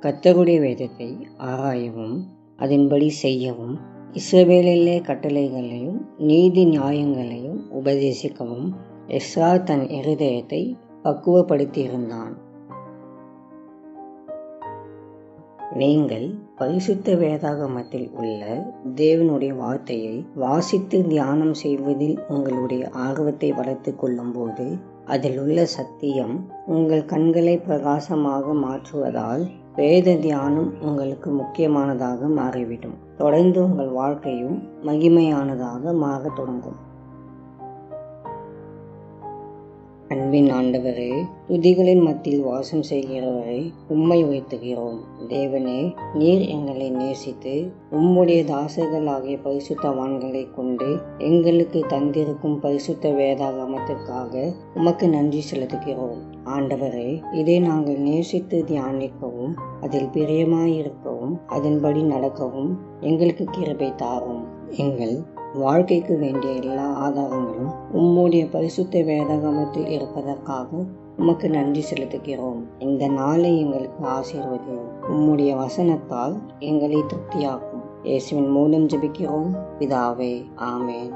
கர்த்தருடைய வேதத்தை ஆராயவும் அதன்படி செய்யவும் இஸ்ரவேலிலே கட்டளைகளையும் நீதி நியாயங்களையும் உபதேசிக்கவும் எஸ்றா தன் இருதயத்தை பக்குவப்படுத்தியிருந்தான். நீங்கள் பரிசுத்த வேதாகமத்தில் உள்ள தேவனுடைய வார்த்தையை வாசித்து தியானம் செய்வதில் உங்களுடைய ஆர்வத்தை வளர்த்து கொள்ளும்போது அதில் உள்ள சத்தியம் உங்கள் கண்களை பிரகாசமாக மாற்றுவதால் வேத தியானம் உங்களுக்கு முக்கியமானதாக மாறிவிடும். தொடர்ந்து உங்கள் வாழ்க்கையும் மகிமையானதாக மாறத் தொடங்கும். அன்பின் ஆண்டவரே, துதிகளின் மத்தியில் வாசம் செய்கிறவரை உம்மை உயர்த்துகிறோம். தேவனே, நீர் எங்களை நேசித்து உம்முடைய தாசர்களாகிய பரிசுத்தவான்களை கொண்டு எங்களுக்கு தந்திருக்கும் பரிசுத்த வேதாகமத்திற்காக உமக்கு நன்றி செலுத்துகிறோம். ஆண்டவரே, இதை நாங்கள் நேசித்து தியானிக்கவும் அதில் பிரியமாயிருக்கவும் அதன்படி நடக்கவும் எங்களுக்கு கிருபை தாரும். எங்கள் வாழ்க்கைக்கு வேண்டிய எல்லா ஆதாரங்களும் உம்முடைய பரிசுத்த வேதாகமத்தில் இருப்பதற்காக உமக்கு நன்றி செலுத்துகிறோம். இந்த நாளை எங்களுக்கு ஆசீர்வதியும். உம்முடைய வசனத்தால் எங்களை திருப்தியாக்கும். இயேசுவின் மூலம் ஜெபிக்கிறோம் பிதாவே, ஆமென்.